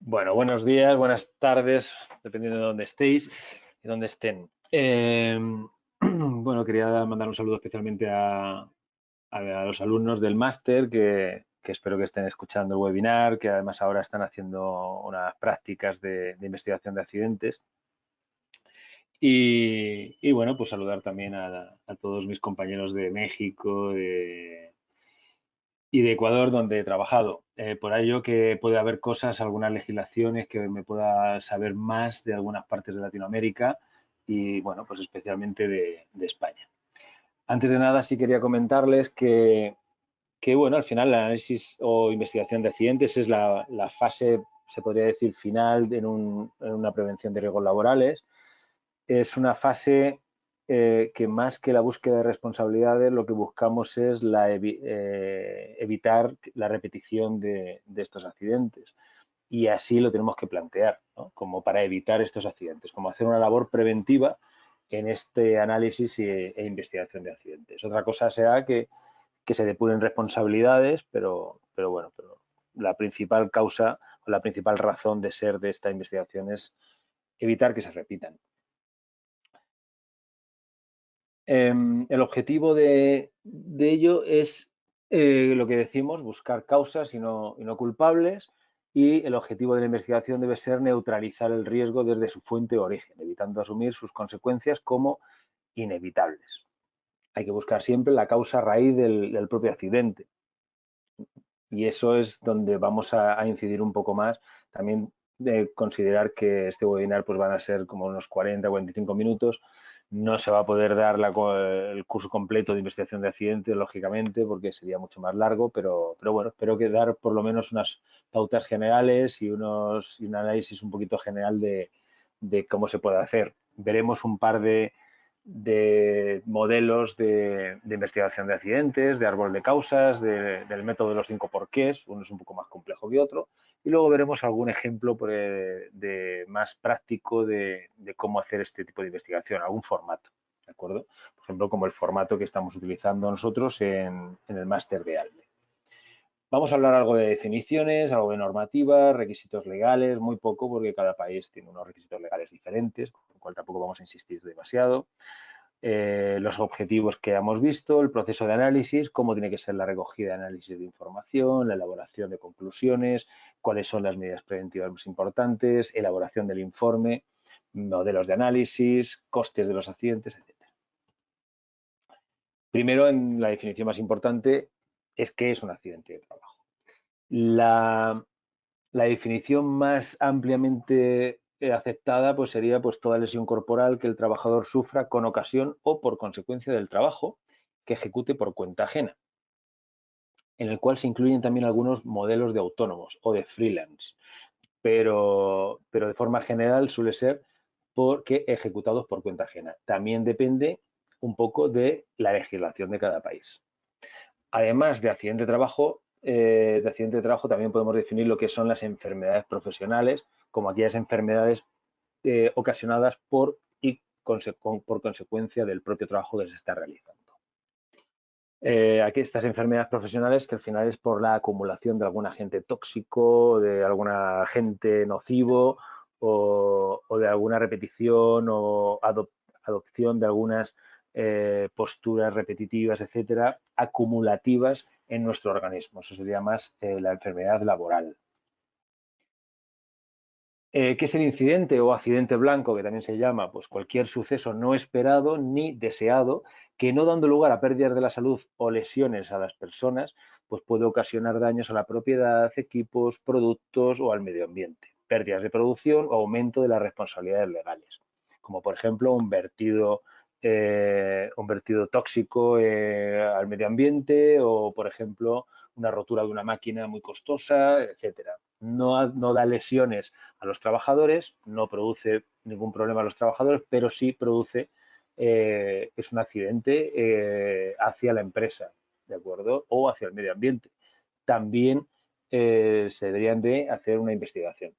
Bueno, buenos días, buenas tardes, dependiendo de dónde estéis y dónde estén. Bueno, quería mandar un saludo especialmente a los alumnos del máster que espero que estén escuchando el webinar, que además ahora están haciendo unas prácticas de investigación de accidentes. Y bueno, pues saludar también a todos mis compañeros de México, y de Ecuador, donde he trabajado. Por ello que puede haber cosas, algunas legislaciones que me pueda saber más de algunas partes de Latinoamérica y, bueno, pues especialmente de España. Antes de nada, sí quería comentarles que, bueno, al final el análisis o investigación de accidentes es la fase, se podría decir, final en una prevención de riesgos laborales. Es una fase que más que la búsqueda de responsabilidades, lo que buscamos es evitar la repetición de estos accidentes. Y así lo tenemos que plantear, ¿no? Como para evitar estos accidentes, como hacer una labor preventiva en este análisis e investigación de accidentes. Otra cosa será que se depuren responsabilidades, pero bueno, pero la principal causa o la principal razón de ser de esta investigación es evitar que se repitan. El objetivo de ello es lo que decimos, buscar causas y no culpables, y el objetivo de la investigación debe ser neutralizar el riesgo desde su fuente de origen, evitando asumir sus consecuencias como inevitables. Hay que buscar siempre la causa raíz del propio accidente, y eso es donde vamos a incidir un poco más. También de considerar que este webinar pues van a ser como unos 40 o 45 minutos. No se va a poder dar el curso completo de investigación de accidentes, lógicamente, porque sería mucho más largo, pero bueno, espero que dar por lo menos unas pautas generales y un análisis un poquito general de cómo se puede hacer. Veremos un par de modelos de investigación de accidentes, de árbol de causas, del método de los 5 porqués. Uno es un poco más complejo que otro. Y luego veremos algún ejemplo más práctico de cómo hacer este tipo de investigación, algún formato. ¿De acuerdo? Por ejemplo, como el formato que estamos utilizando nosotros en el máster de ALME. Vamos a hablar algo de definiciones, algo de normativas, requisitos legales, muy poco porque cada país tiene unos requisitos legales diferentes, con lo cual tampoco vamos a insistir demasiado. Los objetivos que hemos visto, el proceso de análisis, cómo tiene que ser la recogida de análisis de información, la elaboración de conclusiones, cuáles son las medidas preventivas más importantes, elaboración del informe, modelos de análisis, costes de los accidentes, etc. Primero, en la definición más importante, es qué es un accidente de trabajo. La definición más ampliamente aceptada pues sería pues toda lesión corporal que el trabajador sufra con ocasión o por consecuencia del trabajo que ejecute por cuenta ajena, en el cual se incluyen también algunos modelos de autónomos o de freelance, pero de forma general suele ser porque ejecutados por cuenta ajena. También depende un poco de la legislación de cada país. Además de accidente de trabajo también podemos definir lo que son las enfermedades profesionales, como aquellas enfermedades ocasionadas por consecuencia del propio trabajo que se está realizando. Aquí estas enfermedades profesionales que al final es por la acumulación de algún agente tóxico, de algún agente nocivo o de alguna repetición o adopción de algunas posturas repetitivas, etcétera, acumulativas en nuestro organismo. Eso sería más la enfermedad laboral. ¿Qué es el incidente o accidente blanco, que también se llama? Pues cualquier suceso no esperado ni deseado que, no dando lugar a pérdidas de la salud o lesiones a las personas, pues puede ocasionar daños a la propiedad, equipos, productos o al medio ambiente, pérdidas de producción o aumento de las responsabilidades legales, como por ejemplo un vertido tóxico al medio ambiente o, por ejemplo, una rotura de una máquina muy costosa, etcétera. No da lesiones a los trabajadores, no produce ningún problema a los trabajadores, pero sí produce, es un accidente hacia la empresa, ¿de acuerdo? O hacia el medio ambiente. También se deberían de hacer una investigación.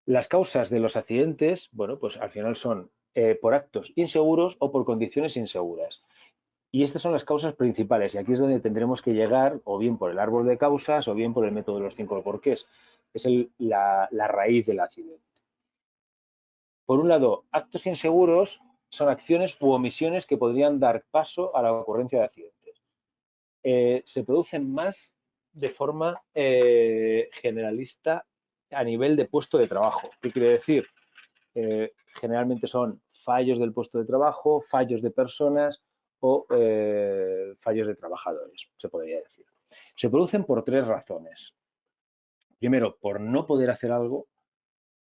Las causas de los accidentes, bueno, pues al final son por actos inseguros o por condiciones inseguras. Y estas son las causas principales, y aquí es donde tendremos que llegar o bien por el árbol de causas o bien por el método de los 5 porqués. Es la raíz del accidente. Por un lado, actos inseguros son acciones u omisiones que podrían dar paso a la ocurrencia de accidentes. Se producen más de forma generalista a nivel de puesto de trabajo. ¿Qué quiere decir? Generalmente son fallos del puesto de trabajo, fallos de personas o fallos de trabajadores, se podría decir. Se producen por tres razones. Primero, por no poder hacer algo,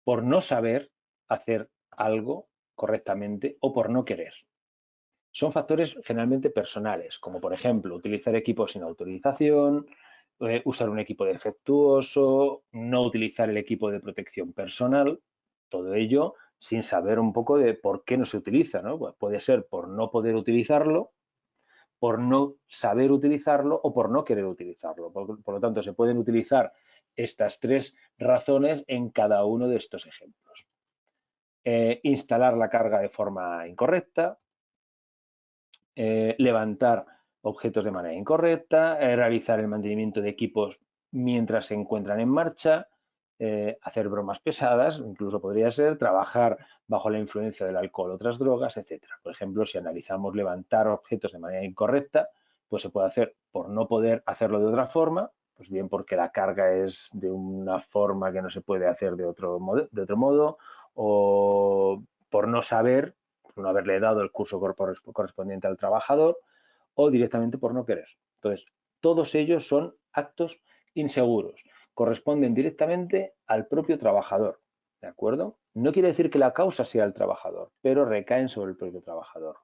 por no saber hacer algo correctamente o por no querer. Son factores generalmente personales, como por ejemplo utilizar equipos sin autorización, usar un equipo defectuoso, no utilizar el equipo de protección personal, todo ello sin saber un poco de por qué no se utiliza, ¿no? Pues puede ser por no poder utilizarlo, por no saber utilizarlo o por no querer utilizarlo. Por lo tanto, se pueden utilizar estas tres razones en cada uno de estos ejemplos. Instalar la carga de forma incorrecta, levantar objetos de manera incorrecta, realizar el mantenimiento de equipos mientras se encuentran en marcha, hacer bromas pesadas, incluso podría ser trabajar bajo la influencia del alcohol o otras drogas, etcétera. Por ejemplo, si analizamos levantar objetos de manera incorrecta, pues se puede hacer por no poder hacerlo de otra forma, pues bien porque la carga es de una forma que no se puede hacer de otro modo o por no saber, por no haberle dado el curso correspondiente al trabajador o directamente por no querer. Entonces, todos ellos son actos inseguros, corresponden directamente al propio trabajador, ¿de acuerdo? No quiere decir que la causa sea el trabajador, pero recaen sobre el propio trabajador.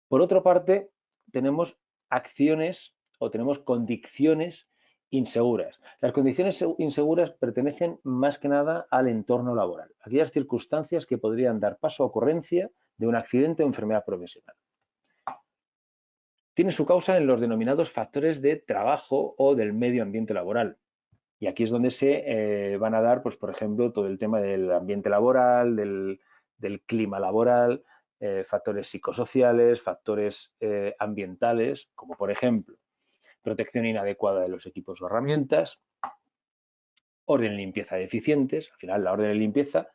Por otra parte, tenemos acciones o tenemos condiciones inseguras. Las condiciones inseguras pertenecen más que nada al entorno laboral, aquellas circunstancias que podrían dar paso a ocurrencia de un accidente o enfermedad profesional. Tiene su causa en los denominados factores de trabajo o del medio ambiente laboral. Y aquí es donde se van a dar, pues, por ejemplo, todo el tema del ambiente laboral, del clima laboral, factores psicosociales, factores ambientales, como por ejemplo, protección inadecuada de los equipos o herramientas, orden y limpieza deficientes. Al final, la orden y limpieza,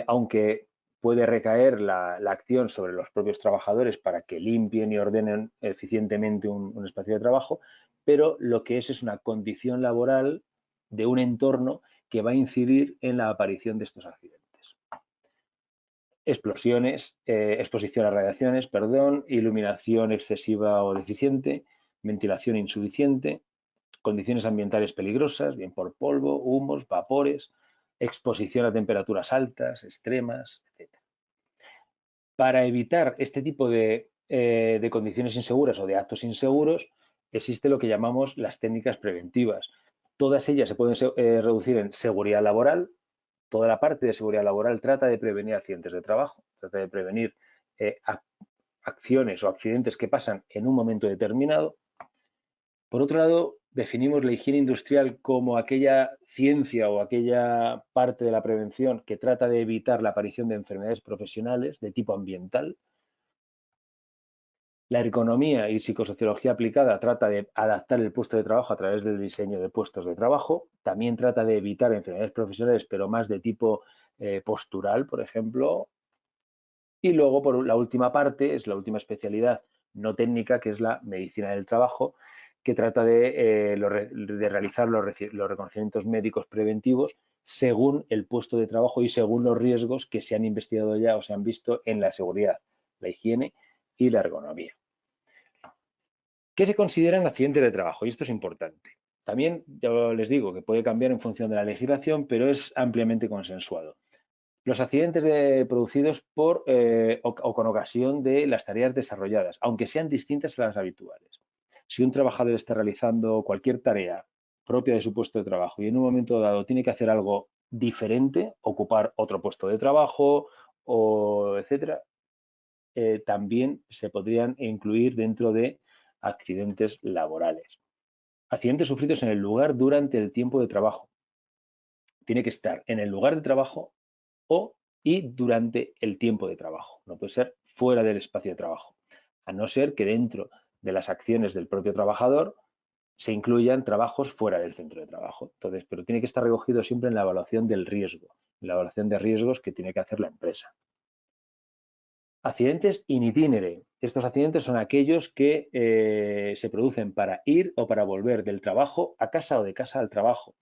aunque puede recaer la acción sobre los propios trabajadores para que limpien y ordenen eficientemente un espacio de trabajo, pero lo que es una condición laboral de un entorno que va a incidir en la aparición de estos accidentes. Explosiones, exposición a radiaciones, perdón, iluminación excesiva o deficiente, ventilación insuficiente, condiciones ambientales peligrosas, bien por polvo, humos, vapores, exposición a temperaturas altas, extremas, etc. Para evitar este tipo de condiciones inseguras o de actos inseguros, existe lo que llamamos las técnicas preventivas. Todas ellas se pueden reducir en seguridad laboral. Toda la parte de seguridad laboral trata de prevenir accidentes de trabajo, trata de prevenir acciones o accidentes que pasan en un momento determinado. Por otro lado, definimos la higiene industrial como aquella ciencia o aquella parte de la prevención que trata de evitar la aparición de enfermedades profesionales de tipo ambiental. La ergonomía y psicosociología aplicada trata de adaptar el puesto de trabajo a través del diseño de puestos de trabajo. También trata de evitar enfermedades profesionales, pero más de tipo postural, por ejemplo. Y luego, por la última parte, es la última especialidad no técnica, que es la medicina del trabajo, que trata de realizar los reconocimientos médicos preventivos según el puesto de trabajo y según los riesgos que se han investigado ya o se han visto en la seguridad, la higiene y la ergonomía. ¿Qué se consideran accidentes de trabajo? Y esto es importante. También, ya les digo, que puede cambiar en función de la legislación, pero es ampliamente consensuado. Los accidentes producidos por o con ocasión de las tareas desarrolladas, aunque sean distintas a las habituales. Si un trabajador está realizando cualquier tarea propia de su puesto de trabajo y en un momento dado tiene que hacer algo diferente, ocupar otro puesto de trabajo o etcétera, también se podrían incluir dentro de accidentes laborales. Accidentes sufridos en el lugar durante el tiempo de trabajo. Tiene que estar en el lugar de trabajo y durante el tiempo de trabajo. No puede ser fuera del espacio de trabajo. a no ser que dentro de las acciones del propio trabajador se incluyan trabajos fuera del centro de trabajo. Entonces, pero tiene que estar recogido siempre en la evaluación del riesgo, en la evaluación de riesgos que tiene que hacer la empresa. Accidentes in itinere. Estos accidentes son aquellos que se producen para ir o para volver del trabajo a casa o de casa al trabajo.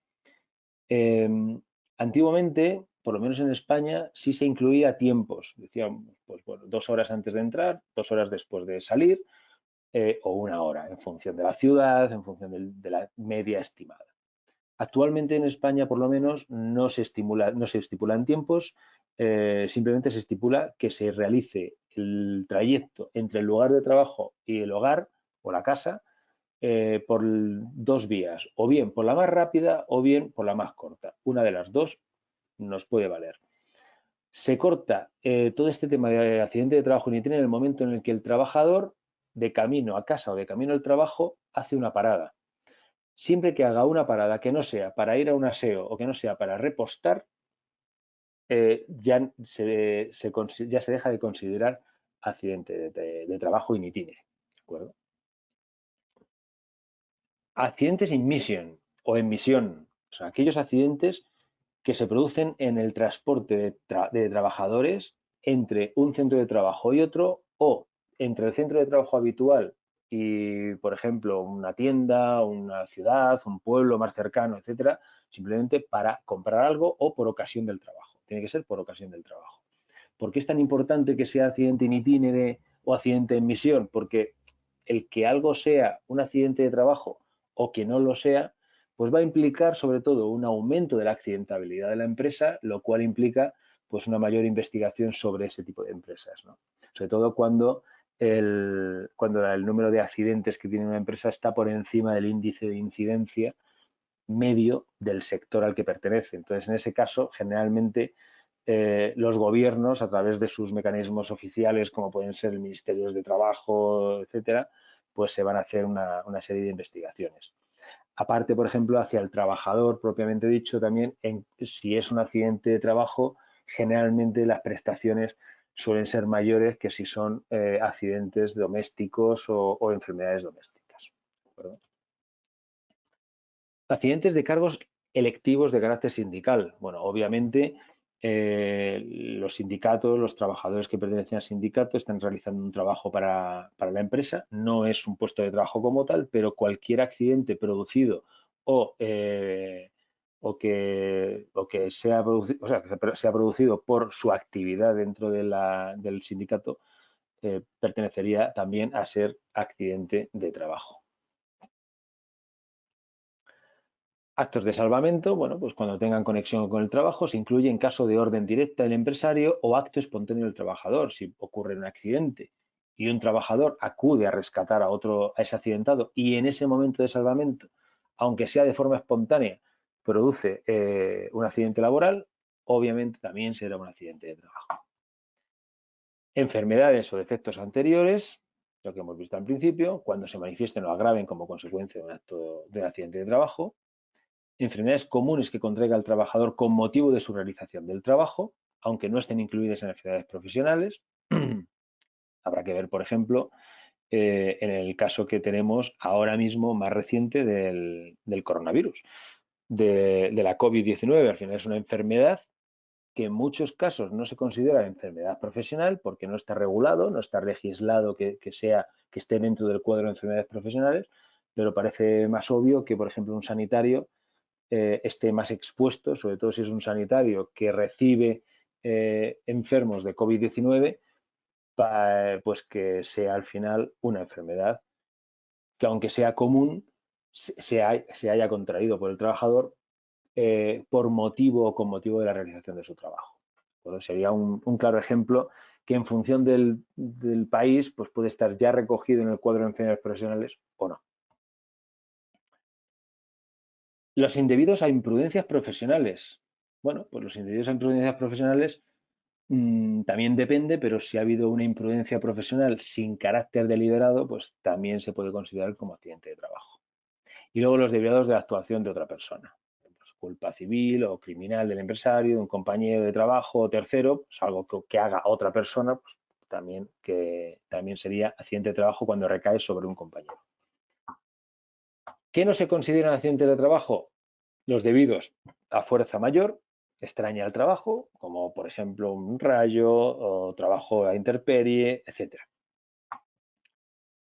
Antiguamente, por lo menos en España, sí se incluía tiempos. Decíamos, pues bueno, 2 horas antes de entrar, 2 horas después de salir, o 1 hora, en función de la ciudad, en función de la media estimada. Actualmente en España, por lo menos, no se estipulan tiempos, simplemente se estipula que se realice el trayecto entre el lugar de trabajo y el hogar o la casa por 2 vías, o bien por la más rápida o bien por la más corta. Una de las dos nos puede valer. Se corta todo este tema de accidente de trabajo en el momento en el que el trabajador, de camino a casa o de camino al trabajo, hace una parada. Siempre que haga una parada que no sea para ir a un aseo o que no sea para repostar, ya se deja de considerar accidente de trabajo in itinere. ¿De acuerdo? Accidentes in mission o en misión, o sea, aquellos accidentes que se producen en el transporte de trabajadores entre un centro de trabajo y otro, o entre el centro de trabajo habitual y, por ejemplo, una tienda, una ciudad, un pueblo más cercano, etcétera, simplemente para comprar algo o por ocasión del trabajo. Tiene que ser por ocasión del trabajo. ¿Por qué es tan importante que sea accidente in itinere o accidente en misión? Porque el que algo sea un accidente de trabajo o que no lo sea, pues va a implicar sobre todo un aumento de la accidentabilidad de la empresa, lo cual implica pues una mayor investigación sobre ese tipo de empresas, ¿no? Sobre todo cuando el número de accidentes que tiene una empresa está por encima del índice de incidencia medio del sector al que pertenece. Entonces, en ese caso, generalmente los gobiernos, a través de sus mecanismos oficiales, como pueden ser el Ministerio de Trabajo, etcétera, pues se van a hacer una serie de investigaciones. Aparte, por ejemplo, hacia el trabajador propiamente dicho, también si es un accidente de trabajo, generalmente las prestaciones suelen ser mayores que si son accidentes domésticos o enfermedades domésticas. ¿Perdón? Accidentes de cargos electivos de carácter sindical. Bueno, obviamente los sindicatos, los trabajadores que pertenecen al sindicato están realizando un trabajo para la empresa. No es un puesto de trabajo como tal, pero cualquier accidente producido o, que sea producido, o sea, que sea producido por su actividad dentro del sindicato pertenecería también a ser accidente de trabajo. Actos de salvamento, bueno, pues cuando tengan conexión con el trabajo, se incluye en caso de orden directa del empresario o acto espontáneo del trabajador. Si ocurre un accidente y un trabajador acude a rescatar a ese accidentado y en ese momento de salvamento, aunque sea de forma espontánea, produce un accidente laboral, obviamente también será un accidente de trabajo. Enfermedades o defectos anteriores, lo que hemos visto al principio, cuando se manifiesten o agraven como consecuencia de un accidente de trabajo. Enfermedades comunes que contraiga el trabajador con motivo de su realización del trabajo, aunque no estén incluidas en enfermedades profesionales. Habrá que ver, por ejemplo, en el caso que tenemos ahora mismo más reciente del coronavirus, de la COVID-19. Al final es una enfermedad que en muchos casos no se considera enfermedad profesional porque no está regulado, no está legislado que esté dentro del cuadro de enfermedades profesionales, pero parece más obvio que, por ejemplo, un sanitario esté más expuesto, sobre todo si es un sanitario que recibe enfermos de COVID-19, pues que sea al final una enfermedad que aunque sea común, se haya contraído por el trabajador por motivo o con motivo de la realización de su trabajo. Bueno, sería un claro ejemplo que en función del país pues puede estar ya recogido en el cuadro de enfermedades profesionales o no. Los indebidos a imprudencias profesionales. Bueno, pues los indebidos a imprudencias profesionales también depende, pero si ha habido una imprudencia profesional sin carácter deliberado, pues también se puede considerar como accidente de trabajo. Y luego los derivados de la actuación de otra persona. Pues culpa civil o criminal del empresario, de un compañero de trabajo o tercero, pues algo que haga otra persona, pues también sería accidente de trabajo cuando recae sobre un compañero. ¿Qué no se consideran accidentes de trabajo? Los debidos a fuerza mayor, extraña al trabajo, como por ejemplo un rayo o trabajo a intemperie, etc.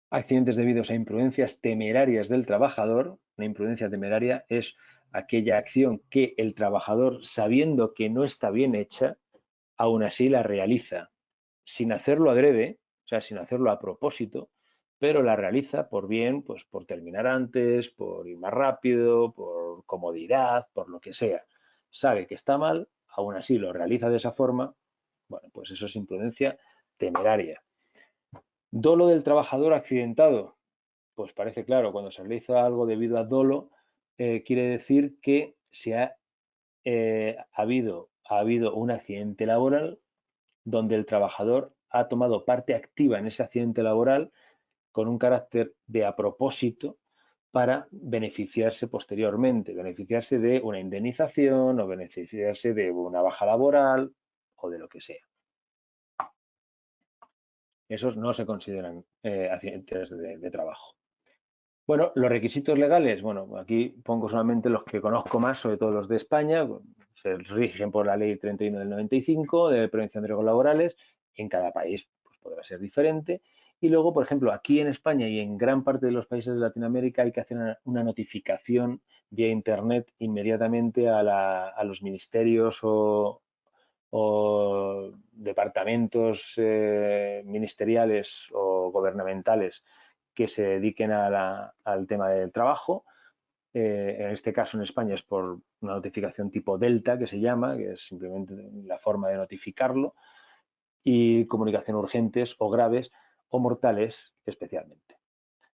Accidentes debidos a imprudencias temerarias del trabajador. Una imprudencia temeraria es aquella acción que el trabajador, sabiendo que no está bien hecha, aún así la realiza sin hacerlo adrede, o sea, sin hacerlo a propósito, pero la realiza por bien, pues por terminar antes, por ir más rápido, por comodidad, por lo que sea. Sabe que está mal, aún así lo realiza de esa forma, bueno, pues eso es imprudencia temeraria. Dolo del trabajador accidentado. Pues parece claro, cuando se realiza algo debido a dolo, quiere decir que ha habido un accidente laboral donde el trabajador ha tomado parte activa en ese accidente laboral con un carácter de a propósito para beneficiarse posteriormente, beneficiarse de una indemnización o beneficiarse de una baja laboral o de lo que sea. Esos no se consideran accidentes de trabajo. Bueno, los requisitos legales, bueno, aquí pongo solamente los que conozco más, sobre todo los de España, se rigen por la Ley 31 del 95 de prevención de riesgos laborales. En cada país pues, podrá ser diferente. Y luego, por ejemplo, aquí en España y en gran parte de los países de Latinoamérica hay que hacer una notificación vía Internet inmediatamente a los ministerios o departamentos ministeriales o gubernamentales que se dediquen al tema del trabajo. En este caso en España es por una notificación tipo Delta, que se llama, que es simplemente la forma de notificarlo, y comunicación urgentes o graves o mortales especialmente.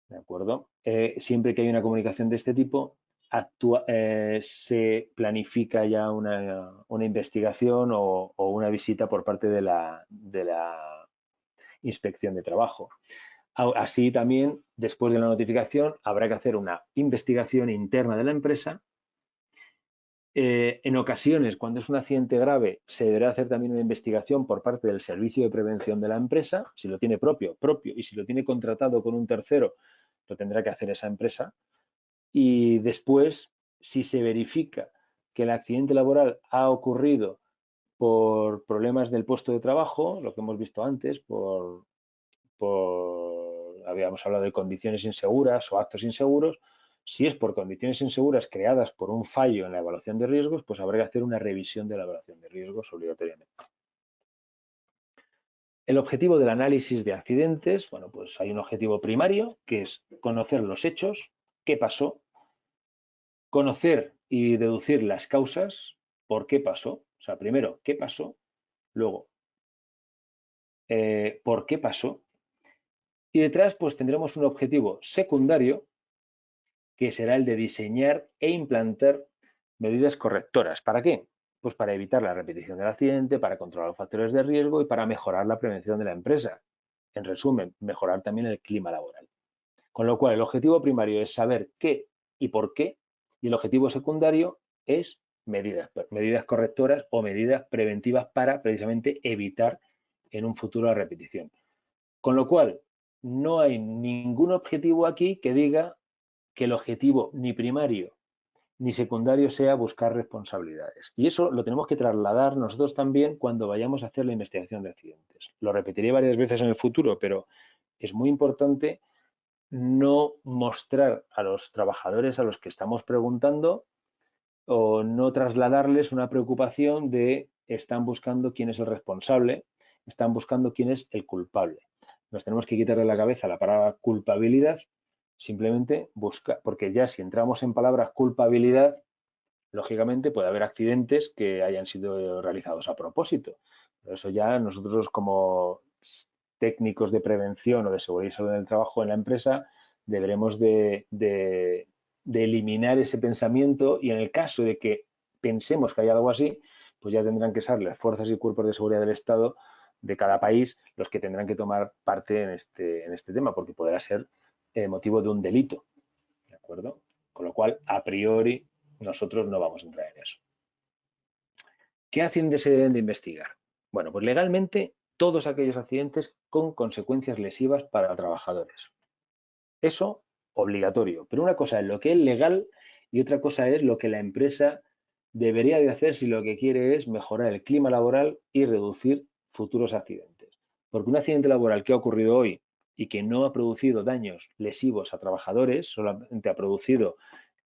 ¿De acuerdo? Siempre que hay una comunicación de este tipo, se planifica ya una investigación o una visita por parte de la inspección de trabajo. Así también, después de la notificación, habrá que hacer una investigación interna de la empresa. En ocasiones, cuando es un accidente grave, se deberá hacer también una investigación por parte del servicio de prevención de la empresa. Si lo tiene propio, y si lo tiene contratado con un tercero, lo tendrá que hacer esa empresa. Y después, si se verifica que el accidente laboral ha ocurrido por problemas del puesto de trabajo, lo que hemos visto antes, habíamos hablado de condiciones inseguras o actos inseguros. Si es por condiciones inseguras creadas por un fallo en la evaluación de riesgos, pues habrá que hacer una revisión de la evaluación de riesgos obligatoriamente. El objetivo del análisis de accidentes, bueno, pues hay un objetivo primario, que es conocer los hechos, qué pasó, conocer y deducir las causas, por qué pasó. O sea, primero, qué pasó, luego, por qué pasó. Y detrás, pues tendremos un objetivo secundario, que será el de diseñar e implantar medidas correctoras. ¿Para qué? Pues para evitar la repetición del accidente, para controlar los factores de riesgo y para mejorar la prevención de la empresa. En resumen, mejorar también el clima laboral. Con lo cual, el objetivo primario es saber qué y por qué, y el objetivo secundario es medidas correctoras o medidas preventivas para precisamente evitar en un futuro la repetición. Con lo cual, no hay ningún objetivo aquí que diga que el objetivo ni primario ni secundario sea buscar responsabilidades. Y eso lo tenemos que trasladar nosotros también cuando vayamos a hacer la investigación de accidentes. Lo repetiré varias veces en el futuro, pero es muy importante no mostrar a los trabajadores a los que estamos preguntando o no trasladarles una preocupación de están buscando quién es el responsable, están buscando quién es el culpable. Nos tenemos que quitar de la cabeza la palabra culpabilidad, simplemente buscar, porque ya si entramos en palabras culpabilidad, lógicamente puede haber accidentes que hayan sido realizados a propósito. Por eso ya nosotros como técnicos de prevención o de seguridad y salud en el trabajo en la empresa deberemos de eliminar ese pensamiento y en el caso de que pensemos que hay algo así, pues ya tendrán que ser las fuerzas y cuerpos de seguridad del Estado de cada país los que tendrán que tomar parte en este tema, porque podrá ser motivo de un delito. ¿De acuerdo? Con lo cual, a priori, nosotros no vamos a entrar en eso. ¿Qué accidentes se deben de investigar? Bueno, pues legalmente todos aquellos accidentes con consecuencias lesivas para trabajadores. Eso obligatorio, pero una cosa es lo que es legal y otra cosa es lo que la empresa debería de hacer si lo que quiere es mejorar el clima laboral y reducir futuros accidentes. Porque un accidente laboral que ha ocurrido hoy y que no ha producido daños lesivos a trabajadores, solamente ha producido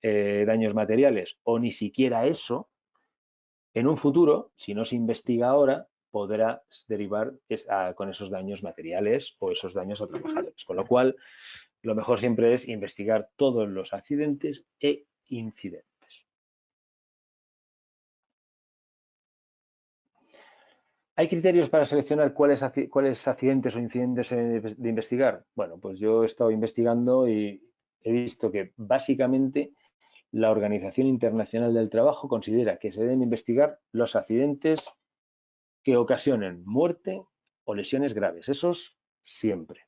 daños materiales o ni siquiera eso, en un futuro, si no se investiga ahora, podrá derivar con esos daños materiales o esos daños a trabajadores. Con lo cual, lo mejor siempre es investigar todos los accidentes e incidentes. ¿Hay criterios para seleccionar cuáles accidentes o incidentes de investigar? Bueno, pues yo he estado investigando y he visto que básicamente la Organización Internacional del Trabajo considera que se deben investigar los accidentes que ocasionen muerte o lesiones graves. Esos siempre.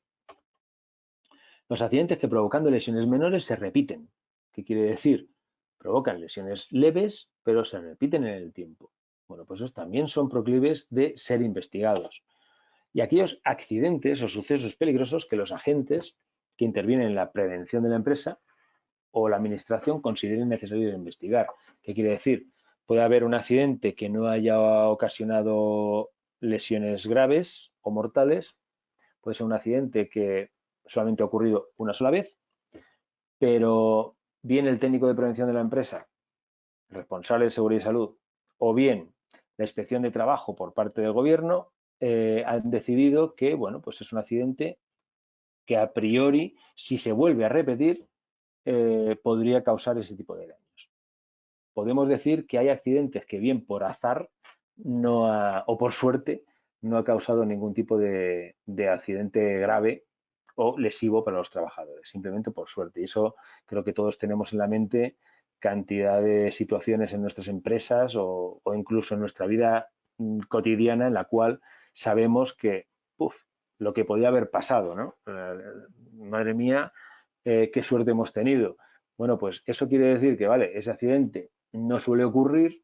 Los accidentes que provocando lesiones menores se repiten. ¿Qué quiere decir? Provocan lesiones leves, pero se repiten en el tiempo. Bueno, pues esos también son proclives de ser investigados. Y aquellos accidentes o sucesos peligrosos que los agentes que intervienen en la prevención de la empresa o la administración consideren necesario investigar. ¿Qué quiere decir? Puede haber un accidente que no haya ocasionado lesiones graves o mortales, puede ser un accidente que solamente ha ocurrido una sola vez, pero bien el técnico de prevención de la empresa, el responsable de seguridad y salud, o bien la inspección de trabajo por parte del gobierno, han decidido que, bueno, pues es un accidente que a priori, si se vuelve a repetir, podría causar ese tipo de daños. Podemos decir que hay accidentes que bien por azar o por suerte no ha causado ningún tipo de accidente grave o lesivo para los trabajadores, simplemente por suerte. Y eso creo que todos tenemos en la mente cantidad de situaciones en nuestras empresas o incluso en nuestra vida cotidiana en la cual sabemos que lo que podía haber pasado, ¿no? Madre mía, qué suerte hemos tenido. Bueno, pues eso quiere decir que, vale, ese accidente no suele ocurrir,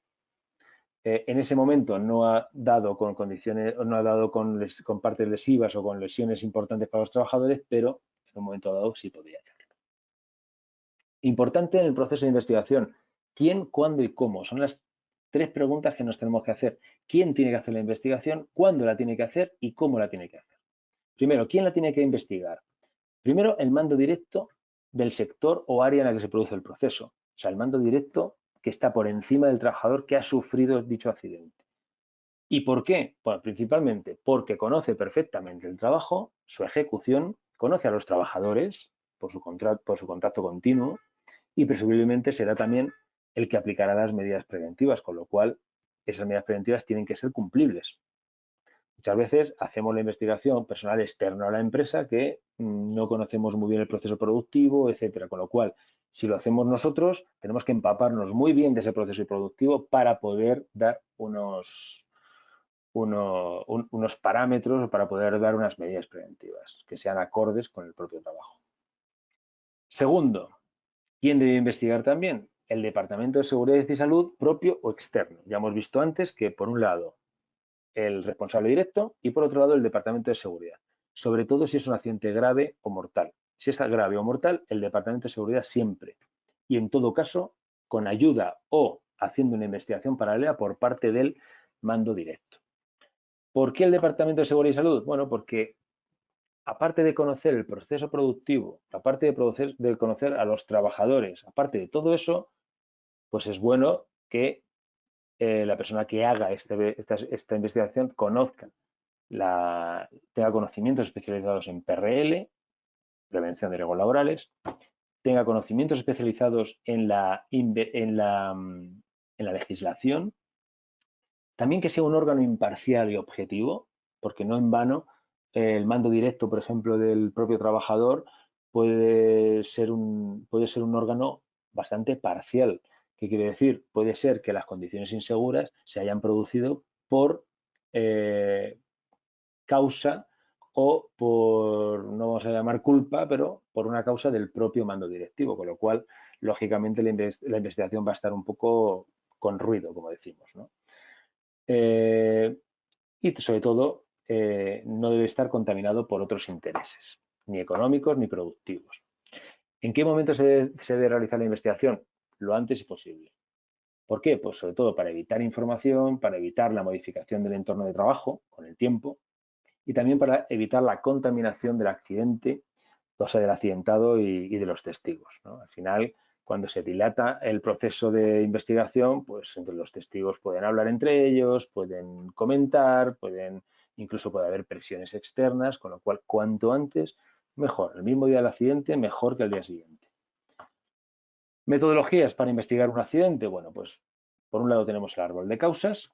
en ese momento no ha dado con condiciones, no ha dado con partes lesivas o con lesiones importantes para los trabajadores, pero en un momento dado sí podría hacerlo. Importante en el proceso de investigación, ¿quién, cuándo y cómo? Son las tres preguntas que nos tenemos que hacer. ¿Quién tiene que hacer la investigación? ¿Cuándo la tiene que hacer? ¿Y cómo la tiene que hacer? Primero, ¿quién la tiene que investigar? Primero, el mando directo del sector o área en la que se produce el proceso. O sea, el mando directo que está por encima del trabajador que ha sufrido dicho accidente. ¿Y por qué? Bueno, principalmente porque conoce perfectamente el trabajo, su ejecución, conoce a los trabajadores por su contacto continuo y presumiblemente será también el que aplicará las medidas preventivas, con lo cual esas medidas preventivas tienen que ser cumplibles. Muchas veces hacemos la investigación personal externo a la empresa que no conocemos muy bien el proceso productivo, etcétera. Con lo cual, si lo hacemos nosotros, tenemos que empaparnos muy bien de ese proceso productivo para poder dar unos parámetros, para poder dar unas medidas preventivas que sean acordes con el propio trabajo. Segundo, ¿quién debe investigar también? El Departamento de Seguridad y Salud propio o externo. Ya hemos visto antes que, por un lado, el responsable directo y por otro lado el Departamento de Seguridad, sobre todo si es un accidente grave o mortal. Si es grave o mortal, el Departamento de Seguridad siempre y en todo caso con ayuda o haciendo una investigación paralela por parte del mando directo. ¿Por qué el Departamento de Seguridad y Salud? Bueno, porque aparte de conocer el proceso productivo, aparte de conocer a los trabajadores, aparte de todo eso, pues es bueno que la persona que haga esta investigación conozca tenga conocimientos especializados en PRL, prevención de riesgos laborales, tenga conocimientos especializados en la legislación, también que sea un órgano imparcial y objetivo, porque no en vano el mando directo, por ejemplo, del propio trabajador puede ser un órgano bastante parcial. ¿Qué quiere decir? Puede ser que las condiciones inseguras se hayan producido por causa o por, no vamos a llamar culpa, pero por una causa del propio mando directivo, con lo cual, lógicamente, la investigación va a estar un poco con ruido, como decimos, ¿no? Y sobre todo, no debe estar contaminado por otros intereses, ni económicos ni productivos. ¿En qué momento se debe realizar la investigación? Lo antes posible. ¿Por qué? Pues sobre todo para evitar información, para evitar la modificación del entorno de trabajo con el tiempo y también para evitar la contaminación del accidente, o sea, del accidentado y de los testigos, ¿no? Al final, cuando se dilata el proceso de investigación, pues entre los testigos pueden hablar entre ellos, pueden comentar, incluso puede haber presiones externas, con lo cual cuanto antes mejor. El mismo día del accidente, mejor que el día siguiente. Metodologías para investigar un accidente. Bueno, pues por un lado tenemos el árbol de causas,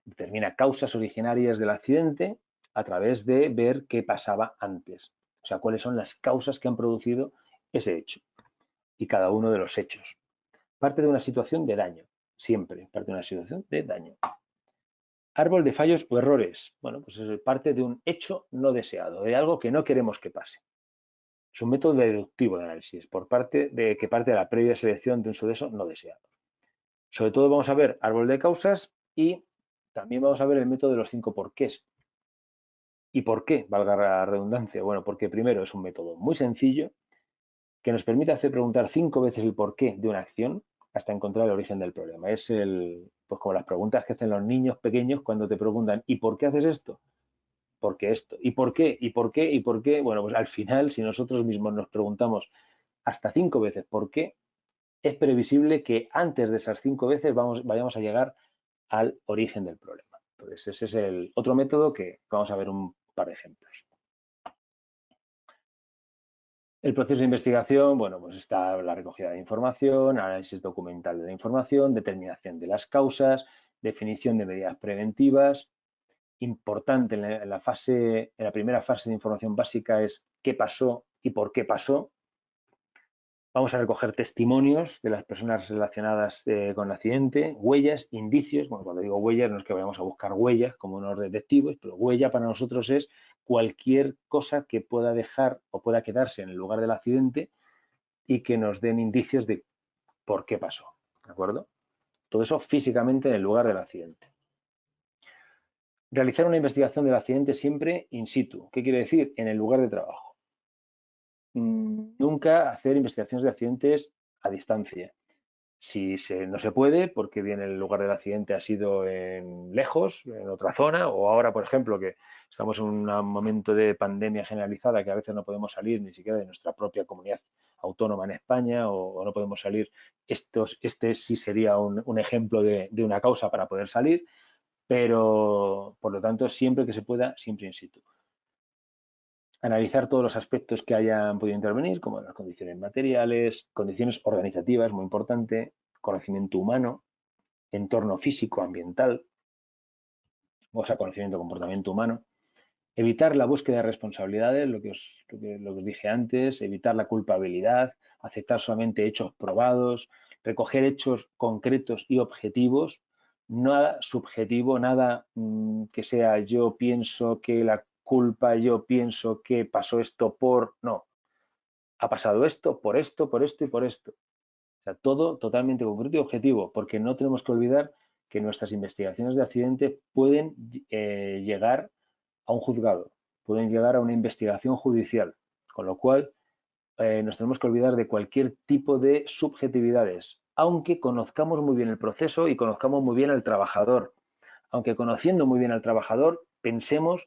determina causas originarias del accidente a través de ver qué pasaba antes. O sea, cuáles son las causas que han producido ese hecho y cada uno de los hechos. Parte de una situación de daño, siempre parte de una situación de daño. Árbol de fallos o errores. Bueno, pues es parte de un hecho no deseado, de algo que no queremos que pase. Es un método deductivo de análisis que parte de la previa selección de un suceso no deseado. Sobre todo vamos a ver árbol de causas y también vamos a ver el método de los 5 porqués. ¿Y por qué? Valga la redundancia. Bueno, porque primero es un método muy sencillo que nos permite hacer preguntar 5 veces el porqué de una acción hasta encontrar el origen del problema. Es pues como las preguntas que hacen los niños pequeños cuando te preguntan ¿y por qué haces esto? Porque esto. ¿Y por qué? ¿Y por qué? ¿Y por qué? Bueno, pues al final, si nosotros mismos nos preguntamos hasta 5 veces por qué, es previsible que antes de esas 5 veces vayamos a llegar al origen del problema. Entonces, ese es el otro método que vamos a ver un par de ejemplos. El proceso de investigación, bueno, pues está la recogida de información, análisis documental de la información, determinación de las causas, definición de medidas preventivas. Importante en la primera fase de información básica es qué pasó y por qué pasó. Vamos a recoger testimonios de las personas relacionadas con el accidente, huellas, indicios. Bueno, cuando digo huellas no es que vayamos a buscar huellas como unos detectives, pero huella para nosotros es cualquier cosa que pueda dejar o pueda quedarse en el lugar del accidente y que nos den indicios de por qué pasó. ¿De acuerdo? Todo eso físicamente en el lugar del accidente. Realizar una investigación del accidente siempre in situ. ¿Qué quiere decir? En el lugar de trabajo. Nunca hacer investigaciones de accidentes a distancia. Si no se puede, porque bien el lugar del accidente ha sido lejos, en otra zona, o ahora, por ejemplo, que estamos en un momento de pandemia generalizada que a veces no podemos salir ni siquiera de nuestra propia comunidad autónoma en España o no podemos salir, este sí sería un ejemplo de una causa para poder salir, pero por lo tanto siempre que se pueda, siempre in situ. Analizar todos los aspectos que hayan podido intervenir, como las condiciones materiales, condiciones organizativas, muy importante, conocimiento humano, entorno físico, ambiental, o sea, conocimiento, comportamiento humano. Evitar la búsqueda de responsabilidades, lo que os dije antes, evitar la culpabilidad, aceptar solamente hechos probados, recoger hechos concretos y objetivos, nada subjetivo, nada que sea yo pienso que la culpa, yo pienso que pasó esto por... No, ha pasado esto, por esto, por esto y por esto. O sea, todo totalmente concreto y objetivo, porque no tenemos que olvidar que nuestras investigaciones de accidente pueden llegar a un juzgado, pueden llegar a una investigación judicial, con lo cual nos tenemos que olvidar de cualquier tipo de subjetividades, aunque conozcamos muy bien el proceso y conozcamos muy bien al trabajador. Aunque conociendo muy bien al trabajador, pensemos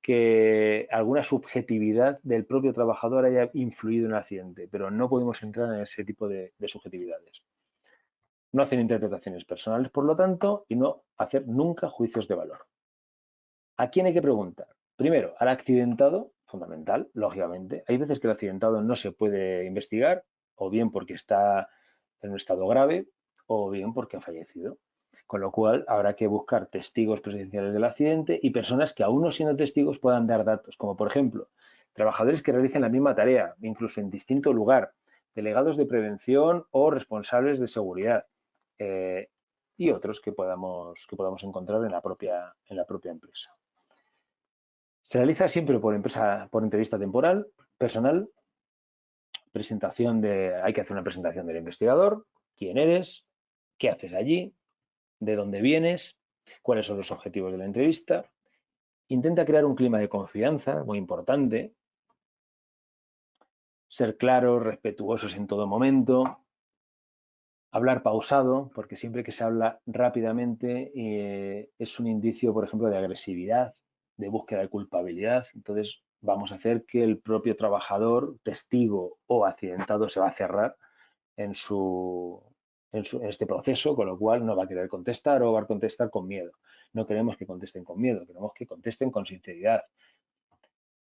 que alguna subjetividad del propio trabajador haya influido en el accidente, pero no podemos entrar en ese tipo de subjetividades. No hacer interpretaciones personales, por lo tanto, y no hacer nunca juicios de valor. ¿A quién hay que preguntar? Primero, al accidentado, fundamental, lógicamente. Hay veces que el accidentado no se puede investigar, o bien porque está en un estado grave, o bien porque ha fallecido. Con lo cual, habrá que buscar testigos presenciales del accidente y personas que, aún no siendo testigos, puedan dar datos, como por ejemplo, trabajadores que realicen la misma tarea, incluso en distinto lugar, delegados de prevención o responsables de seguridad, y otros que podamos encontrar en la propia empresa. Se realiza siempre por entrevista temporal, personal, hay que hacer una presentación del investigador, quién eres, qué haces allí, de dónde vienes, cuáles son los objetivos de la entrevista Intenta crear un clima de confianza, muy importante, ser claros, respetuosos en todo momento, hablar pausado, porque siempre que se habla rápidamente es un indicio, por ejemplo, de agresividad, de búsqueda de culpabilidad. Entonces, vamos a hacer que el propio trabajador, testigo o accidentado, se va a cerrar en, en este proceso, con lo cual no va a querer contestar o va a contestar con miedo. No queremos que contesten con miedo, queremos que contesten con sinceridad,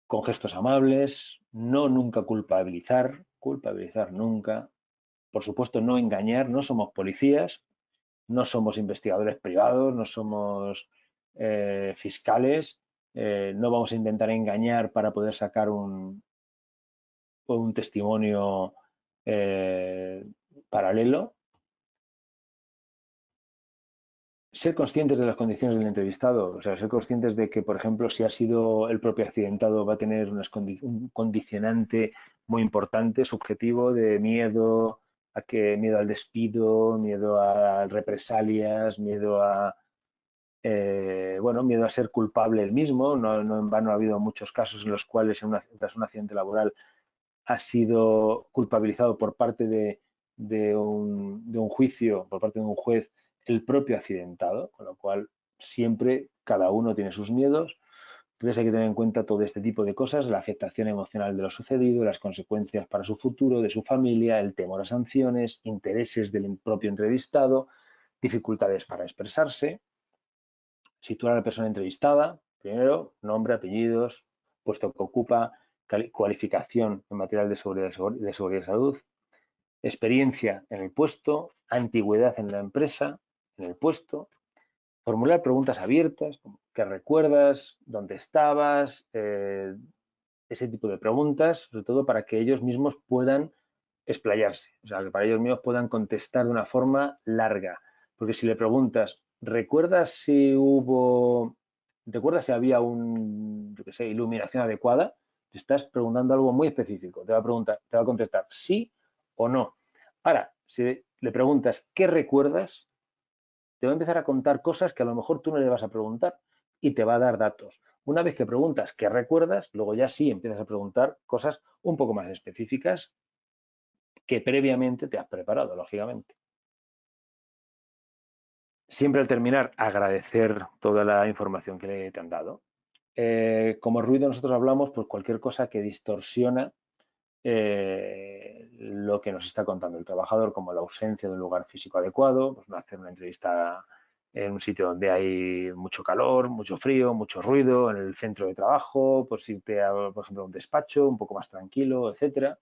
con gestos amables, no nunca culpabilizar, culpabilizar nunca. Por supuesto, no engañar, no somos policías, no somos investigadores privados, no somos fiscales, no vamos a intentar engañar para poder sacar un testimonio paralelo. Ser conscientes de las condiciones del entrevistado, o sea, ser conscientes de que, por ejemplo, si ha sido el propio accidentado, va a tener un condicionante muy importante, subjetivo, de miedo miedo al despido, miedo a represalias, miedo a bueno, miedo a ser culpable él mismo. No, no en vano ha habido muchos casos en los cuales tras un accidente laboral ha sido culpabilizado por parte de un juicio, por parte de un juez, el propio accidentado, con lo cual siempre cada uno tiene sus miedos. Entonces hay que tener en cuenta todo este tipo de cosas, la afectación emocional de lo sucedido, las consecuencias para su futuro, de su familia, el temor a sanciones, intereses del propio entrevistado, dificultades para expresarse, situar a la persona entrevistada, primero, nombre, apellidos, puesto que ocupa, cualificación en material de seguridad y salud, experiencia en el puesto, antigüedad en la empresa, en el puesto, formular preguntas abiertas, como qué recuerdas, dónde estabas, ese tipo de preguntas, sobre todo para que ellos mismos puedan explayarse, o sea, que para ellos mismos puedan contestar de una forma larga. Porque si le preguntas, ¿recuerdas si había yo qué sé, iluminación adecuada? Te estás preguntando algo muy específico. Te va a contestar sí o no. Ahora, si le preguntas, ¿qué recuerdas? Te va a empezar a contar cosas que a lo mejor tú no le vas a preguntar y te va a dar datos. Una vez que preguntas qué recuerdas, luego ya sí empiezas a preguntar cosas un poco más específicas que previamente te has preparado, lógicamente. Siempre al terminar, agradecer toda la información que te han dado. Como ruido nosotros hablamos, pues cualquier cosa que distorsiona lo que nos está contando el trabajador, como la ausencia de un lugar físico adecuado, pues no hacer una entrevista en un sitio donde hay mucho calor, mucho frío, mucho ruido, en el centro de trabajo, pues irte a, por ejemplo, a un despacho un poco más tranquilo, etcétera.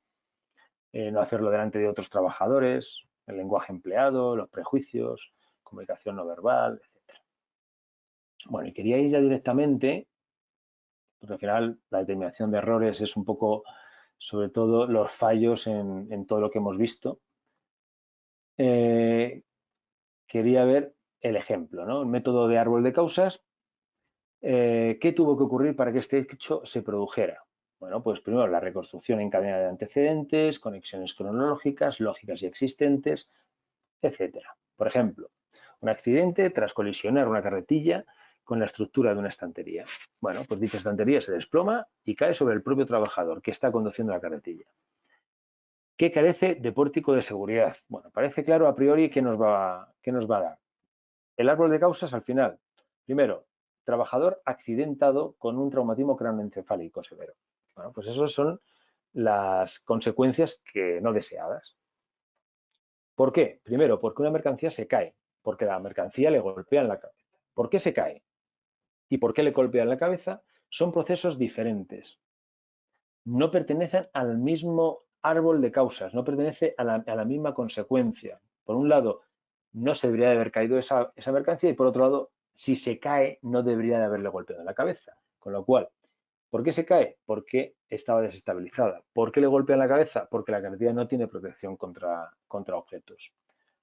No hacerlo delante de otros trabajadores, el lenguaje empleado, los prejuicios, comunicación no verbal, etcétera. Bueno, y quería ir ya directamente, porque al final la determinación de errores es un poco, sobre todo, los fallos en todo lo que hemos visto. Eh, Quería ver el ejemplo, ¿no? El método de árbol de causas. ¿Qué tuvo que ocurrir para que este hecho se produjera? Bueno, pues primero la reconstrucción en cadena de antecedentes, conexiones cronológicas, lógicas y existentes, etcétera. Por ejemplo, un accidente tras colisionar una carretilla con la estructura de una estantería. Bueno, pues dicha estantería se desploma y cae sobre el propio trabajador que está conduciendo la carretilla. ¿Qué carece de pórtico de seguridad? Bueno, parece claro a priori qué nos va a dar. El árbol de causas al final. Primero, trabajador accidentado con un traumatismo craneoencefálico severo. Bueno, pues esas son las consecuencias que no deseadas. ¿Por qué? Primero, porque una mercancía se cae, porque la mercancía le golpea en la cabeza. ¿Por qué se cae? ¿Y por qué le golpea en la cabeza? Son procesos diferentes. No pertenecen al mismo árbol de causas, no pertenece a la misma consecuencia. Por un lado, no se debería de haber caído esa mercancía y por otro lado, si se cae, no debería de haberle golpeado en la cabeza. Con lo cual, ¿por qué se cae? Porque estaba desestabilizada. ¿Por qué le golpea en la cabeza? Porque la carretilla no tiene protección contra objetos.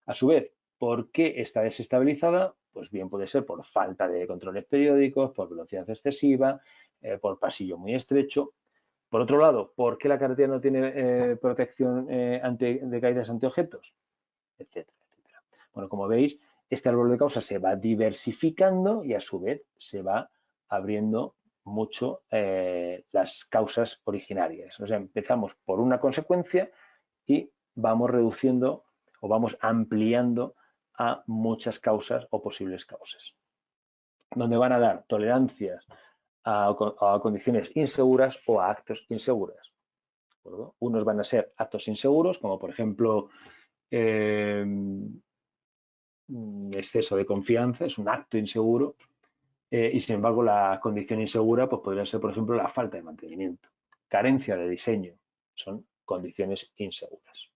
A su vez, ¿por qué está desestabilizada? Pues bien puede ser por falta de controles periódicos, por velocidad excesiva, por pasillo muy estrecho. Por otro lado, ¿por qué la carretera no tiene protección de caídas ante objetos? Etcétera, etcétera. Bueno, como veis, este árbol de causas se va diversificando y a su vez se va abriendo mucho las causas originarias. O sea, empezamos por una consecuencia y vamos reduciendo o vamos ampliando a muchas causas o posibles causas, donde van a dar tolerancias a condiciones inseguras o a actos inseguras. ¿De acuerdo? Unos van a ser actos inseguros, como por ejemplo exceso de confianza, es un acto inseguro, y sin embargo la condición insegura pues podría ser, por ejemplo, la falta de mantenimiento, carencia de diseño, son condiciones inseguras.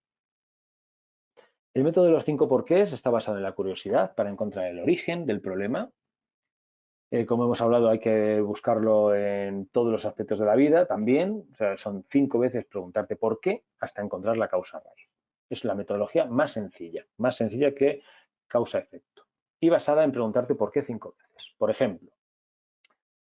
El método de los 5 porqués está basado en la curiosidad para encontrar el origen del problema. Como hemos hablado, hay que buscarlo en todos los aspectos de la vida también. O sea, son 5 veces preguntarte por qué hasta encontrar la causa raíz. Es la metodología más sencilla que causa-efecto. Y basada en preguntarte por qué 5 veces. Por ejemplo,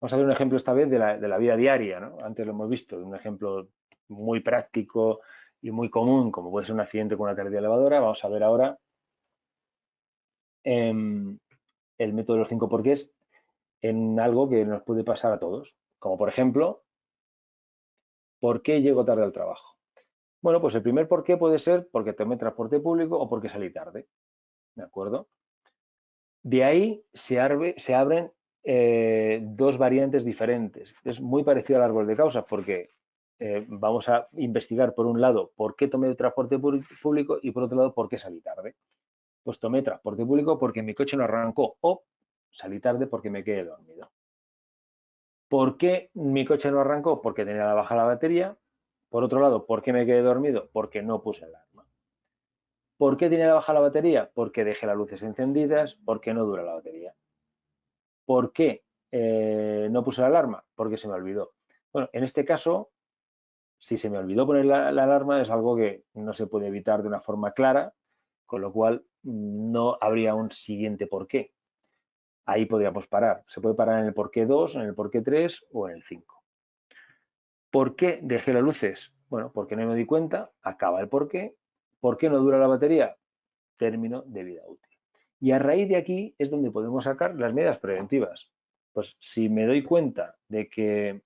vamos a ver un ejemplo esta vez de la vida diaria, ¿no? Antes lo hemos visto, un ejemplo muy práctico y muy común, como puede ser un accidente con una carretera elevadora. Vamos a ver ahora el método de los 5 porqués en algo que nos puede pasar a todos, como por ejemplo, ¿por qué llego tarde al trabajo? Bueno, pues el primer por qué puede ser porque tomé transporte público o porque salí tarde, ¿de acuerdo? De ahí se abren dos variantes diferentes. Es muy parecido al árbol de causas porque vamos a investigar, por un lado, por qué tomé el transporte público y, por otro lado, por qué salí tarde. Pues tomé transporte público porque mi coche no arrancó o salí tarde porque me quedé dormido. ¿Por qué mi coche no arrancó? Porque tenía baja la batería. Por otro lado, ¿por qué me quedé dormido? Porque no puse alarma. ¿Por qué tenía baja la batería? Porque dejé las luces encendidas, porque no dura la batería. ¿Por qué no puse la alarma? Porque se me olvidó. Bueno, en este caso, si se me olvidó poner la alarma, es algo que no se puede evitar de una forma clara, con lo cual no habría un siguiente por qué. Ahí podríamos parar. Se puede parar en el por qué 2, en el por qué 3 o en el 5. ¿Por qué dejé las luces? Bueno, porque no me di cuenta, acaba el por qué. ¿Por qué no dura la batería? Término de vida útil. Y a raíz de aquí es donde podemos sacar las medidas preventivas. Pues si me doy cuenta de que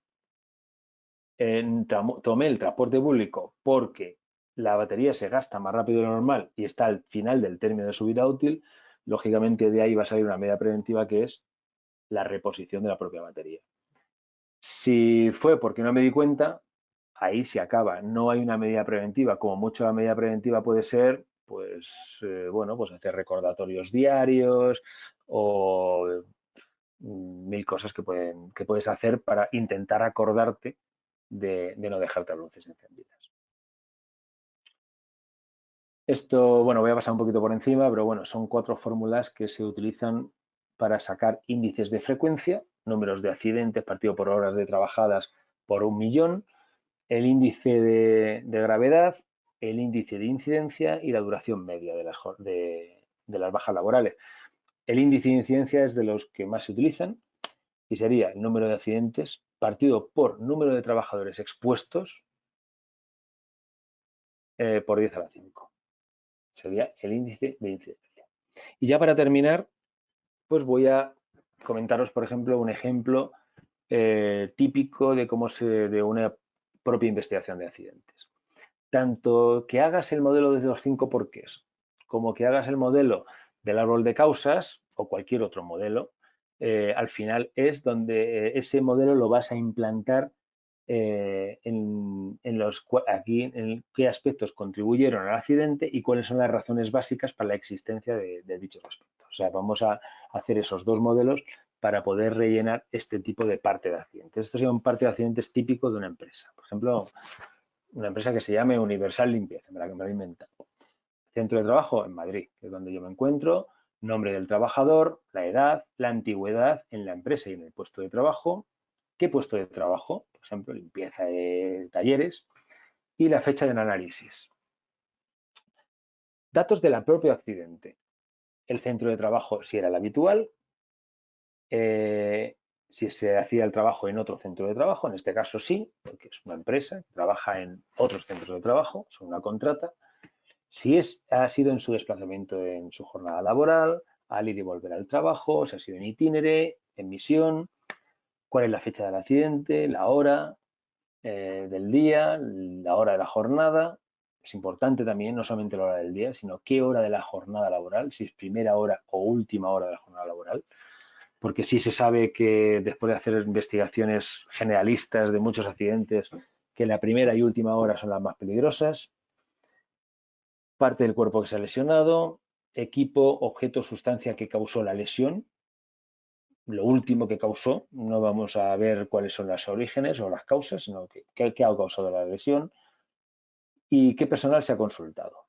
tomé el transporte público porque la batería se gasta más rápido de lo normal y está al final del término de su vida útil, lógicamente de ahí va a salir una medida preventiva que es la reposición de la propia batería. Si fue porque no me di cuenta, ahí se acaba. No hay una medida preventiva. Como mucho la medida preventiva puede ser, pues, bueno, pues hacer recordatorios diarios o mil cosas que puedes hacer para intentar acordarte de no dejarte las luces encendidas. Esto, bueno, voy a pasar un poquito por encima, pero bueno, son 4 fórmulas que se utilizan para sacar índices de frecuencia, números de accidentes partido por horas de trabajadas por 1.000.000, el índice de gravedad, el índice de incidencia y la duración media de las bajas laborales. El índice de incidencia es de los que más se utilizan y sería el número de accidentes partido por número de trabajadores expuestos por 10 a la 5. Sería el índice de incidencia. Y ya para terminar, pues voy a comentaros, por ejemplo, un ejemplo típico de una propia investigación de accidentes. Tanto que hagas el modelo de los 5 porqués como que hagas el modelo del árbol de causas o cualquier otro modelo, al final es donde ese modelo lo vas a implantar aquí en qué aspectos contribuyeron al accidente y cuáles son las razones básicas para la existencia de dichos aspectos. O sea, vamos a hacer esos dos modelos para poder rellenar este tipo de parte de accidentes. Esto sería un parte de accidentes típico de una empresa. Por ejemplo, una empresa que se llame Universal Limpieza, me lo he inventado. Centro de trabajo en Madrid, que es donde yo me encuentro, nombre del trabajador, la edad, la antigüedad en la empresa y en el puesto de trabajo, qué puesto de trabajo, por ejemplo, limpieza de talleres, y la fecha del análisis. Datos del propio accidente. El centro de trabajo, si era el habitual, si se hacía el trabajo en otro centro de trabajo, en este caso sí, porque es una empresa que trabaja en otros centros de trabajo, es una contrata. Si ha sido en su desplazamiento en su jornada laboral, al ir y volver al trabajo, si ha sido en itinere, en misión, cuál es la fecha del accidente, la hora del día, la hora de la jornada. Es importante también, no solamente la hora del día, sino qué hora de la jornada laboral, si es primera hora o última hora de la jornada laboral, porque sí se sabe que después de hacer investigaciones generalistas de muchos accidentes, que la primera y última hora son las más peligrosas, parte del cuerpo que se ha lesionado, equipo, objeto, sustancia que causó la lesión, lo último que causó, no vamos a ver cuáles son los orígenes o las causas, sino qué ha causado la lesión y qué personal se ha consultado.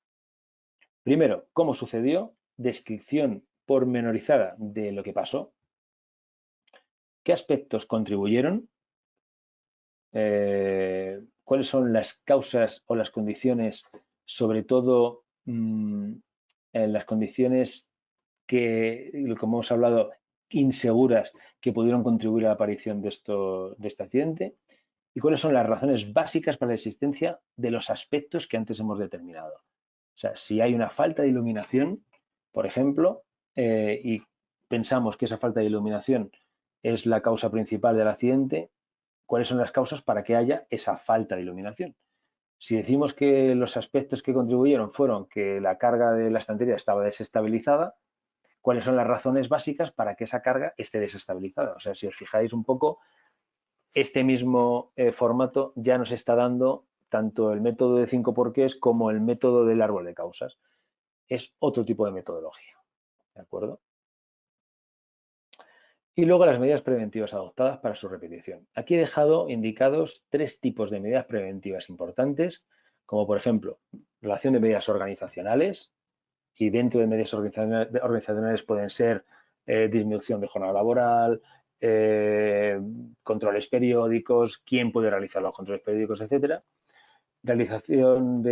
Primero, cómo sucedió, descripción pormenorizada de lo que pasó, qué aspectos contribuyeron, cuáles son las causas o las condiciones, sobre todo en las condiciones que, como hemos hablado, inseguras que pudieron contribuir a la aparición de este accidente y cuáles son las razones básicas para la existencia de los aspectos que antes hemos determinado. O sea, si hay una falta de iluminación, por ejemplo, y pensamos que esa falta de iluminación es la causa principal del accidente, ¿cuáles son las causas para que haya esa falta de iluminación? Si decimos que los aspectos que contribuyeron fueron que la carga de la estantería estaba desestabilizada, ¿cuáles son las razones básicas para que esa carga esté desestabilizada? O sea, si os fijáis un poco, este mismo formato ya nos está dando tanto el método de 5 porqués como el método del árbol de causas. Es otro tipo de metodología, ¿de acuerdo? Y luego las medidas preventivas adoptadas para su repetición. Aquí he dejado indicados 3 tipos de medidas preventivas importantes, como por ejemplo, relación de medidas organizacionales, y dentro de medidas organizacionales pueden ser disminución de jornada laboral, controles periódicos, quién puede realizar los controles periódicos, etcétera. Realización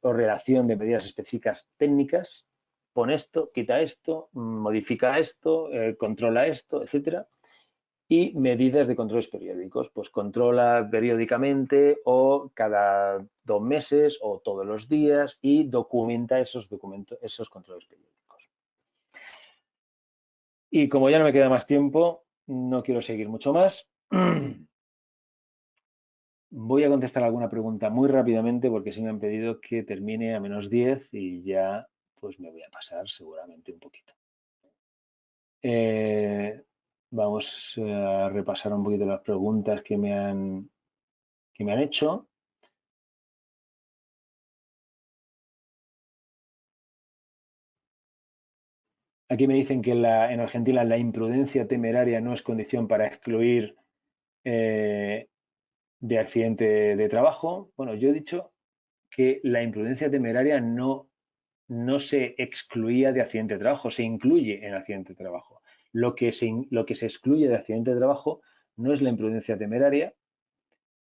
o redacción de medidas específicas técnicas, pon esto, quita esto, modifica esto, controla esto, etcétera. Y medidas de controles periódicos, pues controla periódicamente o cada 2 meses o todos los días y documenta esos controles periódicos. Y como ya no me queda más tiempo, no quiero seguir mucho más. Voy a contestar alguna pregunta muy rápidamente porque sí me han pedido que termine a -10 y ya pues me voy a pasar seguramente un poquito. Vamos a repasar un poquito las preguntas que me han hecho. Aquí me dicen que en Argentina la imprudencia temeraria no es condición para excluir de accidente de trabajo. Bueno, yo he dicho que la imprudencia temeraria no se excluía de accidente de trabajo, se incluye en accidente de trabajo. Lo que se excluye de accidente de trabajo no es la imprudencia temeraria,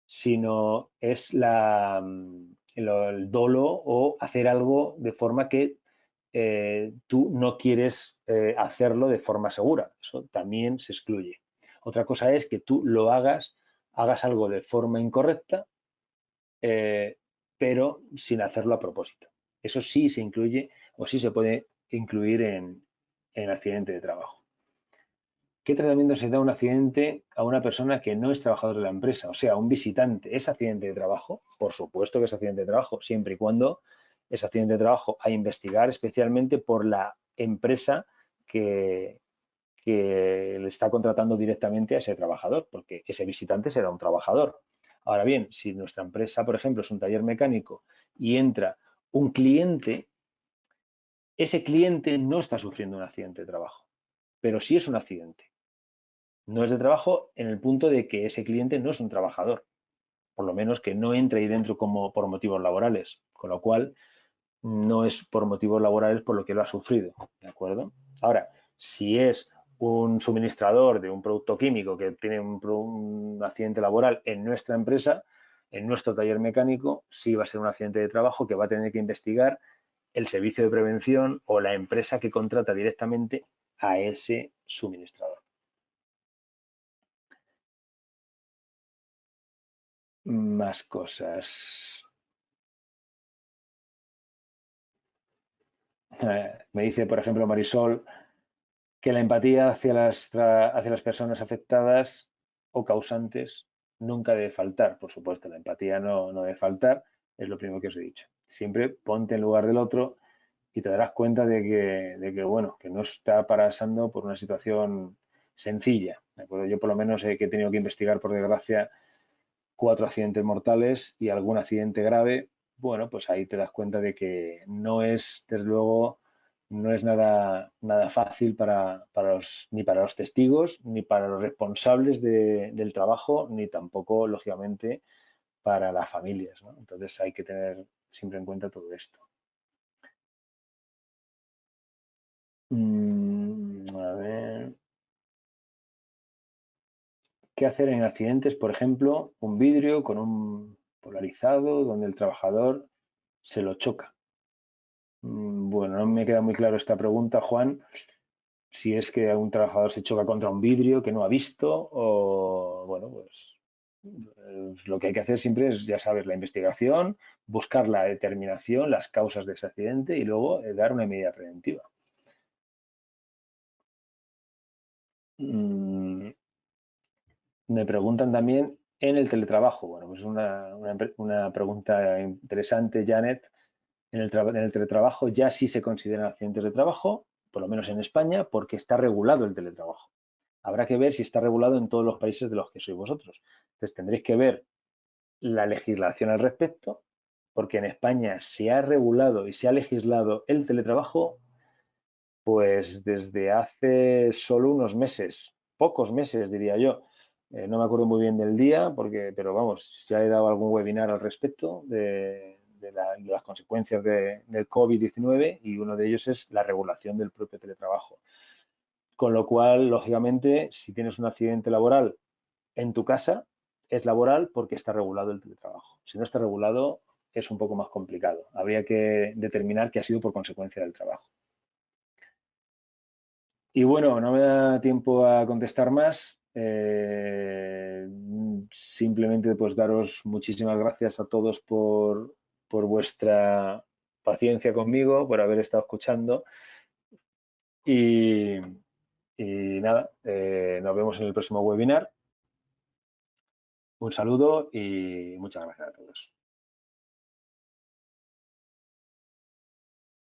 sino es el dolo o hacer algo de forma que tú no quieres hacerlo de forma segura. Eso también se excluye. Otra cosa es que tú lo hagas algo de forma incorrecta, pero sin hacerlo a propósito. Eso sí se incluye o sí se puede incluir en accidente de trabajo. ¿Qué tratamiento se da a un accidente a una persona que no es trabajador de la empresa? O sea, un visitante. ¿Es accidente de trabajo? Por supuesto que es accidente de trabajo, siempre y cuando es accidente de trabajo a investigar especialmente por la empresa que le está contratando directamente a ese trabajador, porque ese visitante será un trabajador. Ahora bien, si nuestra empresa, por ejemplo, es un taller mecánico y entra un cliente, ese cliente no está sufriendo un accidente de trabajo, pero sí es un accidente. No es de trabajo en el punto de que ese cliente no es un trabajador, por lo menos que no entre ahí dentro como por motivos laborales, con lo cual no es por motivos laborales por lo que lo ha sufrido, ¿de acuerdo? Ahora, si es un suministrador de un producto químico que tiene un accidente laboral en nuestra empresa, en nuestro taller mecánico, sí va a ser un accidente de trabajo que va a tener que investigar el servicio de prevención o la empresa que contrata directamente a ese suministrador. Más cosas. Me dice, por ejemplo, Marisol, que la empatía hacia las personas afectadas o causantes nunca debe faltar. Por supuesto, la empatía no debe faltar, es lo primero que os he dicho. Siempre ponte en lugar del otro y te darás cuenta de que, bueno, que no está pasando por una situación sencilla. ¿De acuerdo? Yo por lo menos que he tenido que investigar, por desgracia, 4 accidentes mortales y algún accidente grave. Bueno, pues ahí te das cuenta de que no es, desde luego, no es nada fácil ni para los testigos, ni para los responsables del trabajo, ni tampoco, lógicamente, para las familias, ¿no? Entonces hay que tener siempre en cuenta todo esto. A ver, ¿qué hacer en accidentes? Por ejemplo, un vidrio con un polarizado donde el trabajador se lo choca. Bueno, no me queda muy claro esta pregunta, Juan. Si es que un trabajador se choca contra un vidrio que no ha visto o, bueno, pues lo que hay que hacer siempre es, ya sabes, la investigación, buscar la determinación, las causas de ese accidente y luego dar una medida preventiva. Mm, Me preguntan también en el teletrabajo. Bueno, pues una pregunta interesante, Janet. En el teletrabajo ya sí se consideran accidentes de trabajo, por lo menos en España, porque está regulado el teletrabajo. Habrá que ver si está regulado en todos los países de los que sois vosotros. Entonces tendréis que ver la legislación al respecto, porque en España se ha regulado y se ha legislado el teletrabajo, pues desde hace solo unos meses, pocos meses diría yo. No me acuerdo muy bien del día, pero vamos, ya he dado algún webinar al respecto de las consecuencias del COVID-19 y uno de ellos es la regulación del propio teletrabajo. Con lo cual, lógicamente, si tienes un accidente laboral en tu casa, es laboral porque está regulado el teletrabajo. Si no está regulado, es un poco más complicado. Habría que determinar que ha sido por consecuencia del trabajo. Y bueno, no me da tiempo a contestar más. Simplemente pues daros muchísimas gracias a todos por vuestra paciencia conmigo, por haber estado escuchando. Y, y nada, nos vemos en el próximo webinar. Un saludo y muchas gracias a todos.